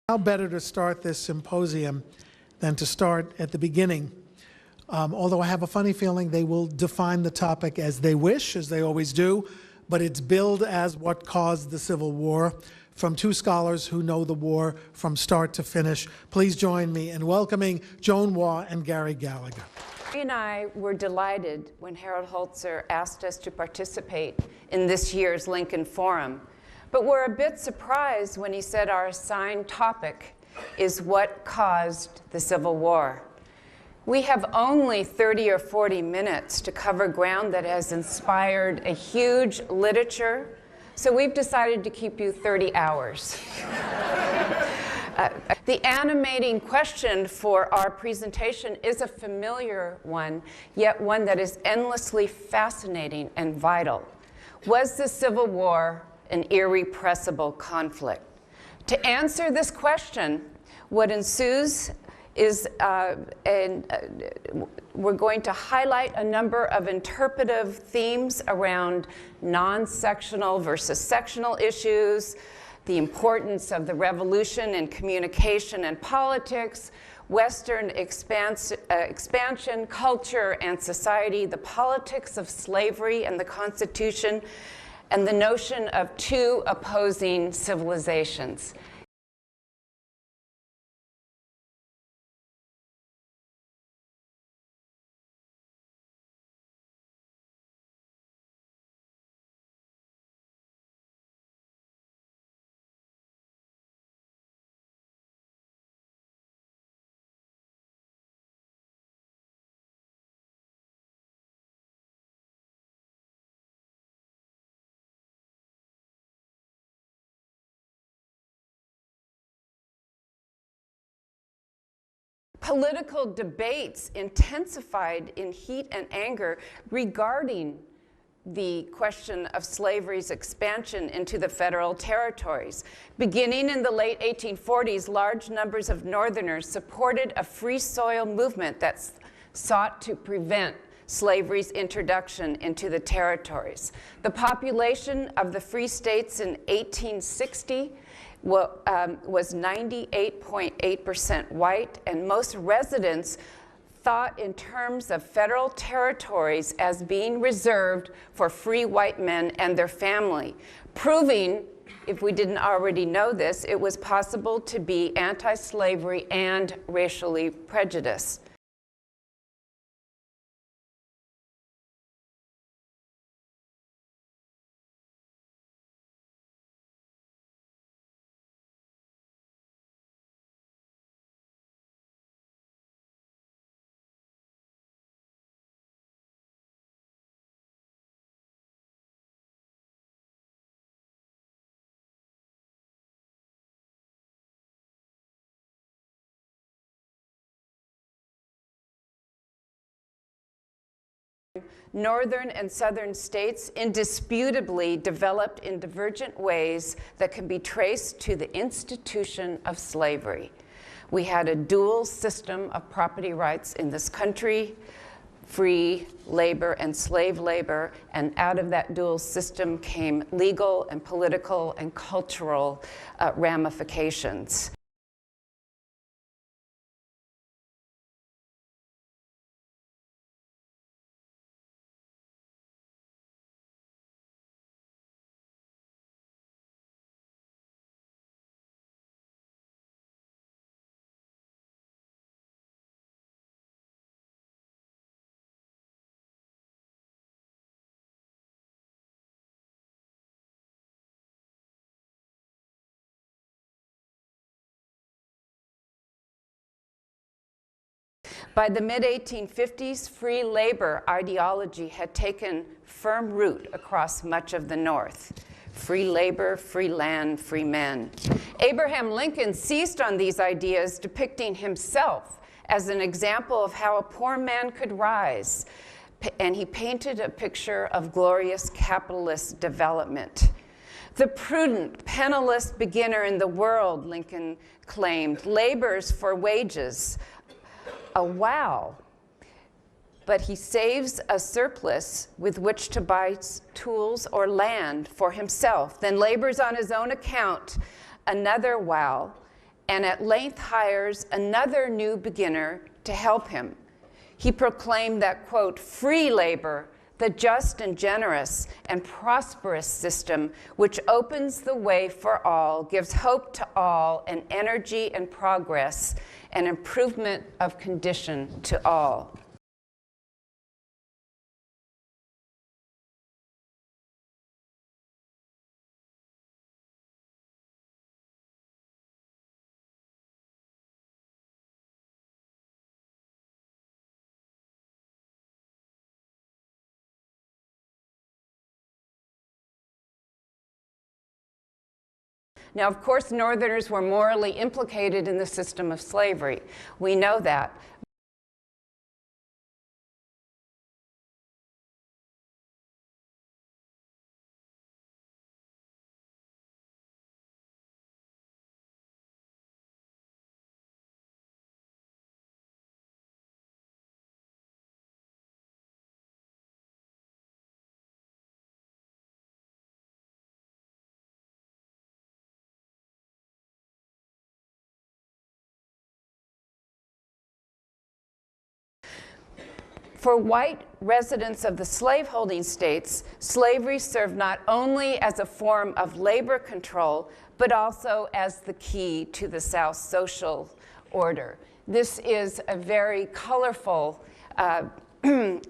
How better to start this symposium than to start at the beginning? Although I have a funny feeling they will define the topic as they wish, as they always do, but it's billed as what caused the Civil War from two scholars who know the war from start to finish. Please join me in welcoming Joan Waugh and Gary Gallagher. Gary and I were delighted when Harold Holzer asked us to participate in this year's Lincoln Forum. But we're a bit surprised when he said our assigned topic is what caused the Civil War. We have only 30 or 40 minutes to cover ground that has inspired a huge literature, so we've decided to keep you 30 hours. The animating question for our presentation is a familiar one, yet one that is endlessly fascinating and vital. Was the Civil War an irrepressible conflict? To answer this question, what ensues is, we're going to highlight a number of interpretive themes around non-sectional versus sectional issues, the importance of the revolution in communication and politics, Western expansion, culture and society, the politics of slavery and the Constitution, and the notion of two opposing civilizations. Political debates intensified in heat and anger regarding the question of slavery's expansion into the federal territories. Beginning in the late 1840s, large numbers of Northerners supported a free soil movement that sought to prevent slavery's introduction into the territories. The population of the free states in 1860 was 98.8% white, and most residents thought in terms of federal territories as being reserved for free white men and their family, proving, if we didn't already know this, it was possible to be anti-slavery and racially prejudiced. Northern and southern states indisputably developed in divergent ways that can be traced to the institution of slavery. We had a dual system of property rights in this country, free labor and slave labor, and out of that dual system came legal and political and cultural ramifications. By the mid-1850s, free labor ideology had taken firm root across much of the North. Free labor, free land, free men. Abraham Lincoln seized on these ideas, depicting himself as an example of how a poor man could rise. And he painted a picture of glorious capitalist development. The prudent, penniless beginner in the world, Lincoln claimed, labors for wages. A wow. But he saves a surplus with which to buy tools or land for himself, then labors on his own account, another wow, and at length hires another new beginner to help him. He proclaimed that, quote, free labor, the just and generous and prosperous system which opens the way for all, gives hope to all, and energy and progress, and improvement of condition to all. Now, of course, Northerners were morally implicated in the system of slavery. We know that. For white residents of the slaveholding states, slavery served not only as a form of labor control, but also as the key to the South's social order. This is a very colorful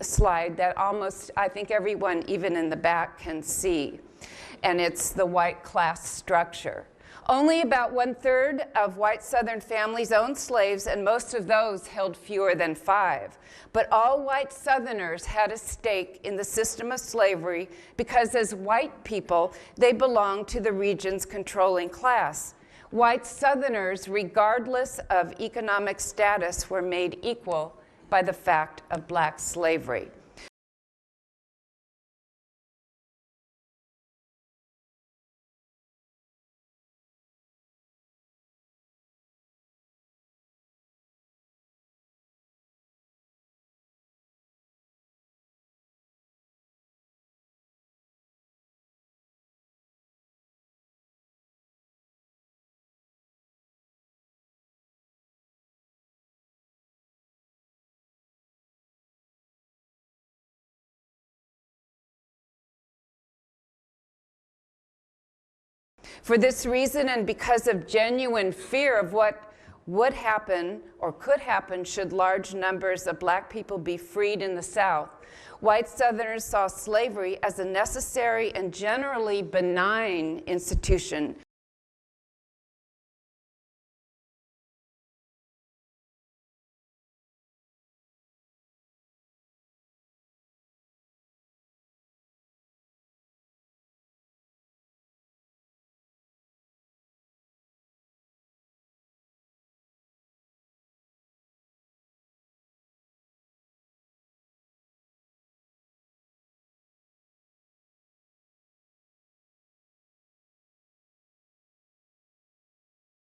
slide that almost, I think everyone, even in the back, can see. And it's the white class structure. Only about 1/3 of white Southern families owned slaves, and most of those held fewer than 5. But all white Southerners had a stake in the system of slavery because as white people, they belonged to the region's controlling class. White Southerners, regardless of economic status, were made equal by the fact of black slavery. For this reason, and because of genuine fear of what would happen or could happen should large numbers of black people be freed in the South, white Southerners saw slavery as a necessary and generally benign institution.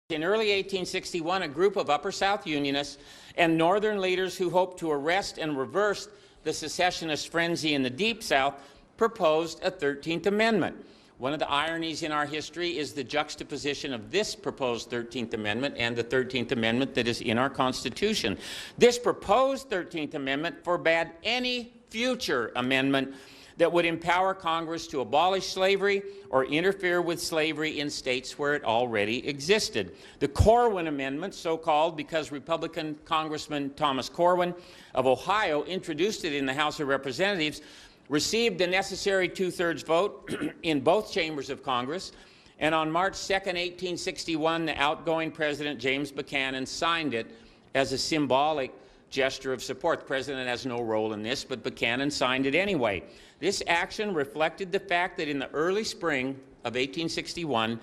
In early 1861, a group of Upper South Unionists and Northern leaders who hoped to arrest and reverse the secessionist frenzy in the Deep South proposed a 13th Amendment. One of the ironies in our history is the juxtaposition of this proposed 13th Amendment and the 13th Amendment that is in our Constitution. This proposed 13th Amendment forbade any future amendment that would empower Congress to abolish slavery or interfere with slavery in states where it already existed. The Corwin Amendment, so called because Republican Congressman Thomas Corwin of Ohio introduced it in the House of Representatives, received the necessary 2/3 vote in both chambers of Congress, and on March 2nd, 1861, the outgoing President James Buchanan signed it as a symbolic gesture of support. The President has no role in this, but Buchanan signed it anyway. This action reflected the fact that in the early spring of 1861,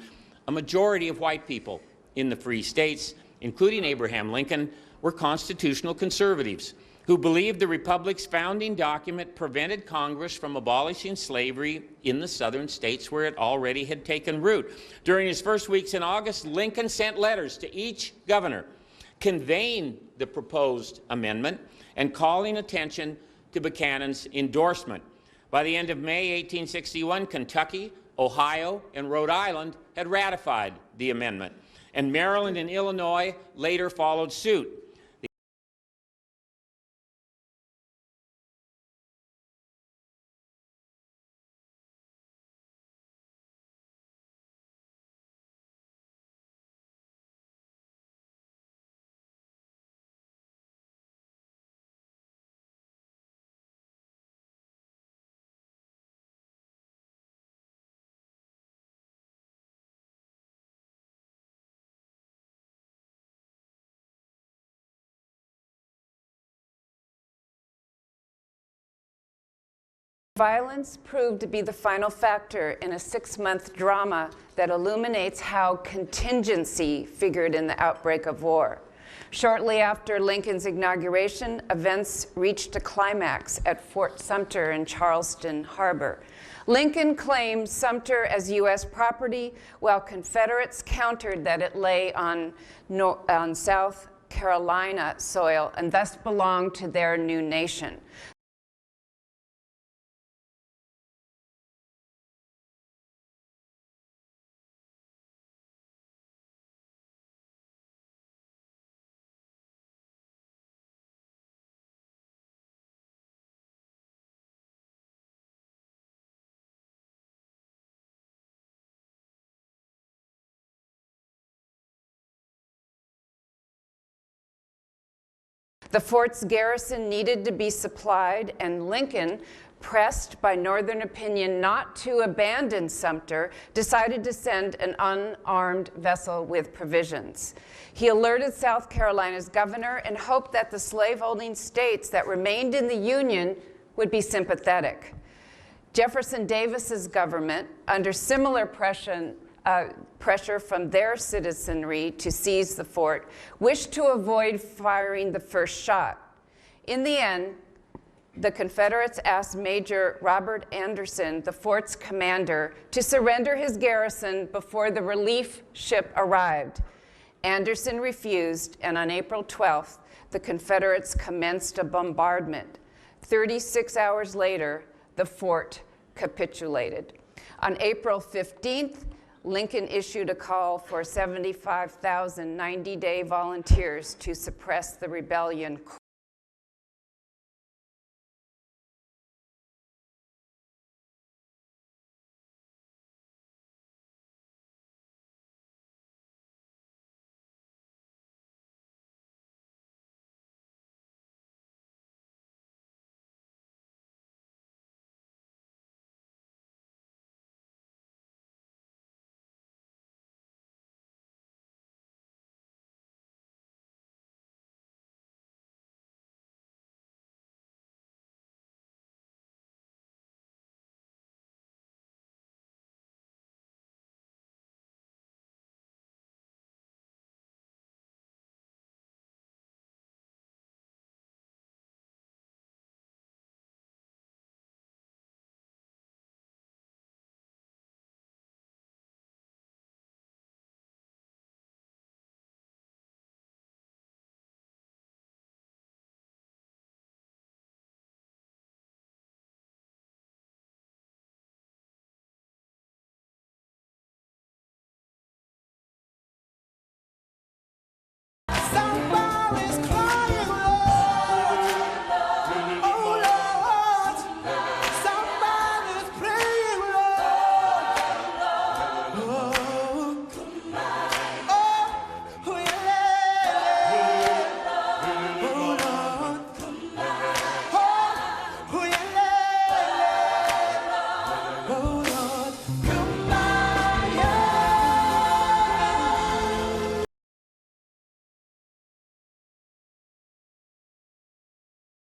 a majority of white people in the free states, including Abraham Lincoln, were constitutional conservatives who believed the Republic's founding document prevented Congress from abolishing slavery in the southern states where it already had taken root. During his first weeks in August, Lincoln sent letters to each governor conveying the proposed amendment and calling attention to Buchanan's endorsement. By the end of May 1861, Kentucky, Ohio, and Rhode Island had ratified the amendment. and Maryland and Illinois later followed suit. Violence proved to be the final factor in a 6-month drama that illuminates how contingency figured in the outbreak of war. Shortly after Lincoln's inauguration, events reached a climax at Fort Sumter in Charleston Harbor. Lincoln claimed Sumter as U.S. property, while Confederates countered that it lay on South Carolina soil and thus belonged to their new nation. The fort's garrison needed to be supplied, and Lincoln, pressed by Northern opinion not to abandon Sumter, decided to send an unarmed vessel with provisions. He alerted South Carolina's governor and hoped that the slaveholding states that remained in the Union would be sympathetic. Jefferson Davis's government, under similar pressure from their citizenry to seize the fort, wished to avoid firing the first shot. In the end, the Confederates asked Major Robert Anderson, the fort's commander, to surrender his garrison before the relief ship arrived. Anderson refused, and on April 12th, the Confederates commenced a bombardment. 36 hours later, the fort capitulated. On April 15th, Lincoln issued a call for 75,000 90-day volunteers to suppress the rebellion